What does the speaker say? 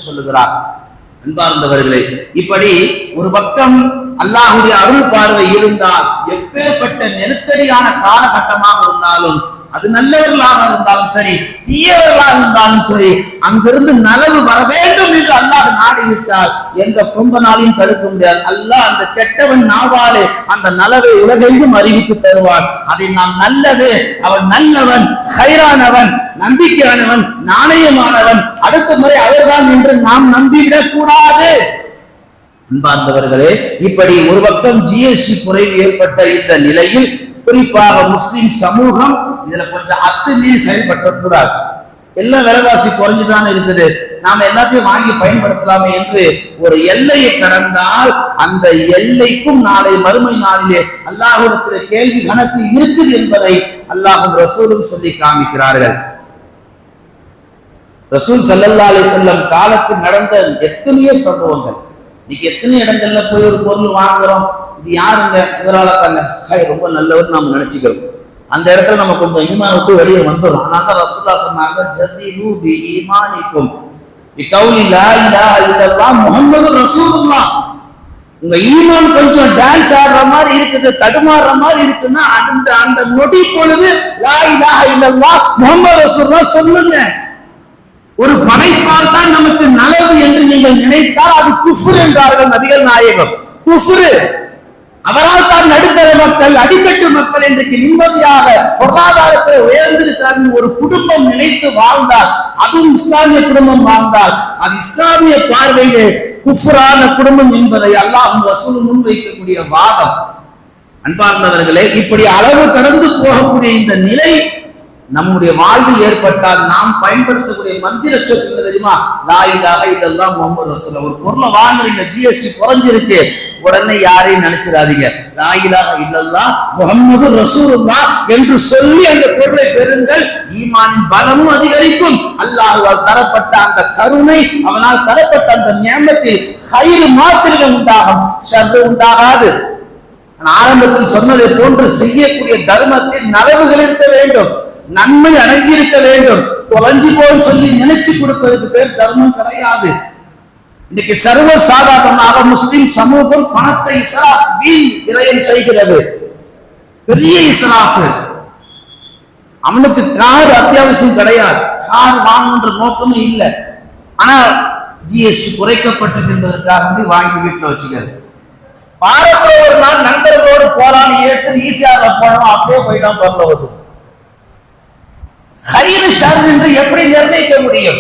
சொல்லுகிறார். அன்பார்ந்தவர்களே, இப்படி ஒரு பக்கம் அல்லாஹ்வுடைய அருள் பார்வை இருந்தால் எப்பேற்பட்ட நெருக்கடியான காலகட்டமாக இருந்தாலும், அது நல்லவர்களாக இருந்தாலும் சரி, தீயவர்களாக இருந்தாலும் சரி, அங்கிருந்து நலவு வர வேண்டும் என்று அல்லாஹ் நாடிவிட்டால் எந்த கொம்பனாலையும் தடுக்க முடியாது. அல்லாஹ் அந்த கெட்டவன் நாவாலே அந்த நலவை உலகெங்கும் அறிவித்து தருவான். அதை நாம் நல்லது, அவன் நல்லவன், ஹைரானவன், நம்பிக்கையானவன், நாணயமானவன், அடுத்த முறை அவர்தான் என்று நாம் நம்பிவிடக் கூடாது. அன்பார்ந்தவர்களே, இப்படி ஒரு பக்கம் ஜிஎஸ்டி குறைவு ஏற்பட்ட இந்த நிலையில் குறிப்பாக முஸ்லிம் சமூகம் இதுல கொஞ்சம் அத்துமீறி செயல்படக்கூடாது. எல்லாம் விலைவாசி குறைஞ்சுதானே இருக்குது, நாம எல்லாத்தையும் வாங்கி பயன்படுத்தலாமே என்று ஒரு எல்லையை கடந்தால் அந்த எல்லைக்கும் நாளை மறுமை நாளிலே அல்லாஹ்விடத்தில் கேள்வி கணக்கு இருக்குது என்பதை அல்லாஹ்வும் ரசூலும் சொல்லி காமிக்கிறார்கள். ரசூல் ஸல்லல்லாஹு அலைஹி வஸல்லம் காலத்தில் நடந்த எத்தனையோ சம்பவங்கள். இன்னைக்கு எத்தனை இடங்கள்ல போய் ஒரு பொருள் வாங்குறோம், இது யாருங்க, இவரால தாங்க, ரொம்ப நல்லவர் நாம நினைச்சுக்கிறோம். அந்த இடத்துல நம்ம கொஞ்சம் ஈமான் விட்டு வெளியே வந்துடும். ஆனால் ரசூலுல்லாஹ் சொன்னாங்க, ஜதீது பி ஈமானிக்கும் பிகௌலி லா இலாஹ இல்லல்லாஹ் முஹம்மது ரசூலுல்லாஹ். உங்க ஈமான் கொஞ்சம் டான்ஸ் ஆடுற மாதிரி இருக்குது, தடுமாறுற மாதிரி இருக்குன்னா அந்த நொடி பொழுது லா இலாஹ இல்லல்லாஹ் முஹம்மது ரசூலுல்லாஹ் சொல்லுங்க. ஒரு படைப்பால் தான் நமக்கு நலவு என்று நீங்கள் நினைத்தால் அது குஃப்ர் என்றார்கள் நபிகள் நாயகம். குஃப்ர். அவரால் தான் நடுத்தர மக்கள், அடித்தட்டு மக்கள் இன்றைக்கு நிம்மதியாக பொருளாதாரத்தை உயர்ந்திருக்கிறார்கள் ஒரு குடும்பம் நினைத்து வாழ்ந்தால், அதுவும் இஸ்லாமிய குடும்பம் வாழ்ந்தால், அது இஸ்லாமிய பார்வையிலே குஃப்ரான குடும்பம் என்பதை அல்லாஹ்வும் ரசூலும் முன்வைக்கக்கூடிய வாதம். அன்பார்ந்தவர்களே, இப்படி அளவு கடந்து போகக்கூடிய இந்த நிலை நம்முடைய வாழ்வில் ஏற்பட்டால் நாம் பயன்படுத்தக்கூடிய மந்திர சொற்கள் தெரியுமா? லா இலாஹ இல்லல்லாஹ் முஹம்மது ரசூலுல்லாஹ். ஒரு பொருளை வாங்குறீங்க, ஜிஎஸ்டி குறைஞ்சிருக்கு, உடனே யாரையும் நினைச்சிடாதீங்க. லா இலாஹ இல்லல்லாஹ் முஹம்மது ரசூலுல்லாஹ் என்று சொல்லி அந்த பொருளை பெறுங்கள். ஈமானின் பலமும் அதிகரிக்கும். அல்லாஹ்வால் தரப்பட்ட அந்த கருணை, அவனால் தரப்பட்ட அந்த நியமத்தில் ஹைர் மாத்திரம் உண்டாகும், ஷர் உண்டாகாது. ஆரம்பத்தில் சொன்னதை போன்று செய்யக்கூடிய தர்மத்தில் நலவுகள் இருக்க வேண்டும், நன்மை அடங்கி இருக்க வேண்டும். குறைஞ்சு போல் சொல்லி நினைச்சு கொடுப்பதற்கு பேர் தர்மம் கிடையாது. இன்னைக்கு சர்வ சாதாரணமாக முஸ்லிம் சமூகம் பணத்தை இஸ்ராஃப், வீண் விரயம் செய்கிறது. பெரிய இஸ்ராஃப். அவனுக்கு கார் அத்தியாவசியம் கிடையாது, கார் வாங்குன்ற நோக்கமும் இல்லை. ஆனா ஜிஎஸ்டி குறைக்கப்பட்டிருக்கின்றதற்காக வாங்கி வீட்டுல வச்சுக்கிறது. வாரத்தோடு ஒரு நாள் நண்பர்களோடு போறான்னு ஏற்று ஈஸியாக போனோம், அப்படியே போயிட்டான் பரலோகத்து. ஹைர் ஷர் என்று எப்படி நிர்ணயிக்க முடியும்?